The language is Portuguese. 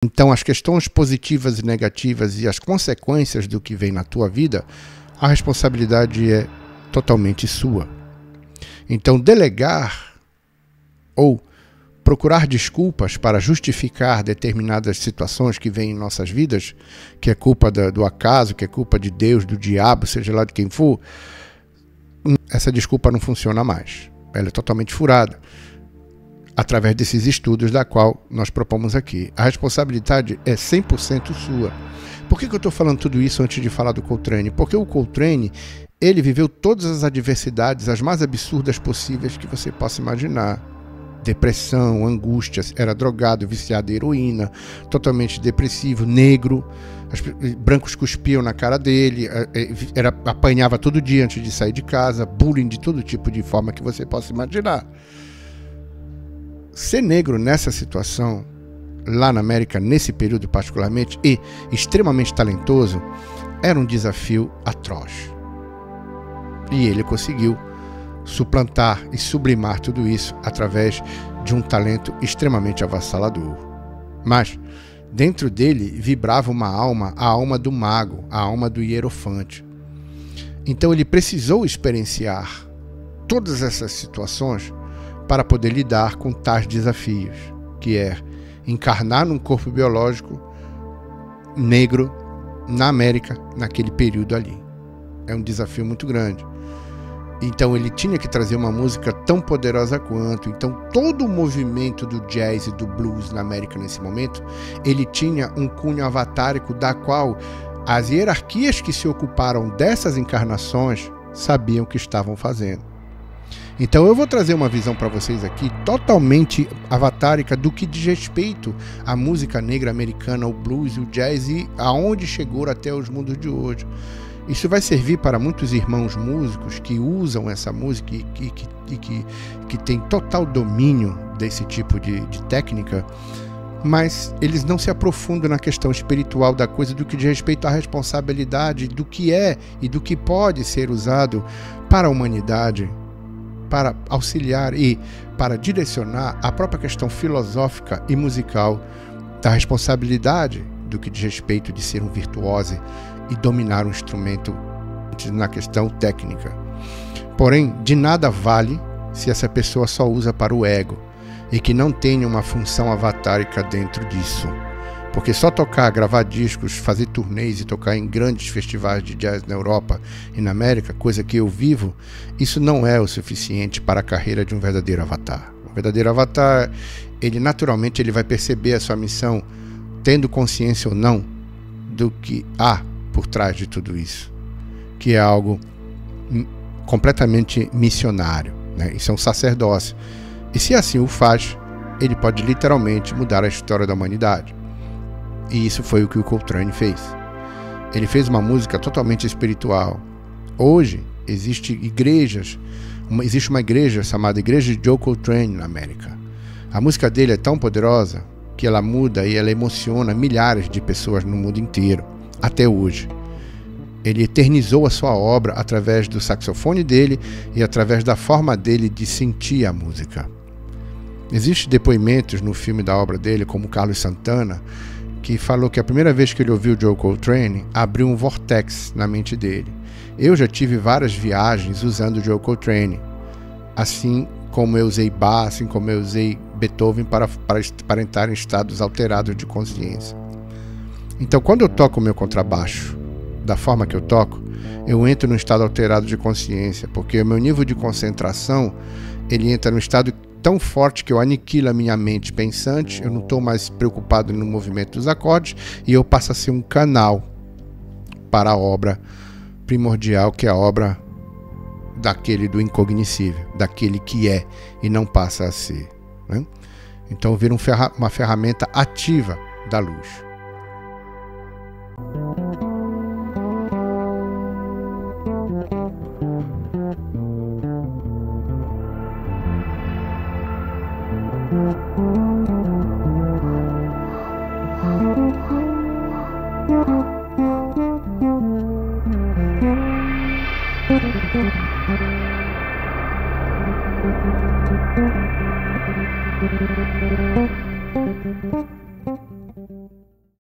Então, as questões positivas e negativas e as consequências do que vem na tua vida, a responsabilidade é totalmente sua. Então, delegar ou procurar desculpas para justificar determinadas situações que vêm em nossas vidas, que é culpa do acaso, que é culpa de Deus, do diabo, seja lá de quem for, essa desculpa não funciona mais. Ela é totalmente furada, através desses estudos da qual nós propomos aqui. A responsabilidade é 100% sua. Por que eu estou falando tudo isso antes de falar do Coltrane? Porque o Coltrane, ele viveu todas as adversidades, as mais absurdas possíveis que você possa imaginar. Depressão, angústias, era drogado, viciado em heroína, totalmente depressivo, negro, brancos cuspiam na cara dele, apanhava todo dia antes de sair de casa, bullying de todo tipo de forma que você possa imaginar. Ser negro nessa situação, lá na América, nesse período particularmente, e extremamente talentoso, era um desafio atroz. E ele conseguiu suplantar e sublimar tudo isso através de um talento extremamente avassalador. Mas dentro dele vibrava uma alma, a alma do mago, a alma do hierofante. Então ele precisou experienciar todas essas situações para poder lidar com tais desafios, que é encarnar num corpo biológico negro na América naquele período ali. É um desafio muito grande. Então ele tinha que trazer uma música tão poderosa quanto. Então todo o movimento do jazz e do blues na América nesse momento, ele tinha um cunho avatárico da qual as hierarquias que se ocuparam dessas encarnações sabiam o que estavam fazendo. Então eu vou trazer uma visão para vocês aqui totalmente avatárica do que diz respeito à música negra americana, o blues e o jazz e aonde chegou até os mundos de hoje. Isso vai servir para muitos irmãos músicos que usam essa música e que tem total domínio desse tipo de técnica, mas eles não se aprofundam na questão espiritual da coisa, do que diz respeito à responsabilidade do que é e do que pode ser usado para a humanidade, para auxiliar e para direcionar a própria questão filosófica e musical da responsabilidade do que diz respeito de ser um virtuoso e dominar um instrumento na questão técnica. Porém, de nada vale se essa pessoa só usa para o ego e que não tenha uma função avatárica dentro disso. Porque só tocar, gravar discos, fazer turnês e tocar em grandes festivais de jazz na Europa e na América, coisa que eu vivo, isso não é o suficiente para a carreira de um verdadeiro avatar. Um verdadeiro avatar, ele naturalmente ele vai perceber a sua missão, tendo consciência ou não do que há por trás de tudo isso, que é algo completamente missionário, né? Isso é um sacerdócio. E se assim o faz, ele pode literalmente mudar a história da humanidade. E isso foi o que o Coltrane fez. Ele fez uma música totalmente espiritual. Hoje existe uma igreja chamada Igreja de Joe Coltrane na América. A música dele é tão poderosa que ela muda e ela emociona milhares de pessoas no mundo inteiro, até hoje. Ele eternizou a sua obra através do saxofone dele e através da forma dele de sentir a música. Existem depoimentos no filme da obra dele, como Carlos Santana, que falou que a primeira vez que ele ouviu Joe Coltrane, abriu um vortex na mente dele. Eu já tive várias viagens usando Joe Coltrane, assim como eu usei Bach, assim como eu usei Beethoven para entrar em estados alterados de consciência. Então, quando eu toco o meu contrabaixo, da forma que eu toco, eu entro num estado alterado de consciência, porque o meu nível de concentração, ele entra num estado tão forte que eu aniquilo a minha mente pensante, eu não estou mais preocupado no movimento dos acordes, e eu passo a ser um canal para a obra primordial, que é a obra daquele do incognoscível, daquele que é e não passa a ser, né? Então vira uma ferramenta ativa da luz.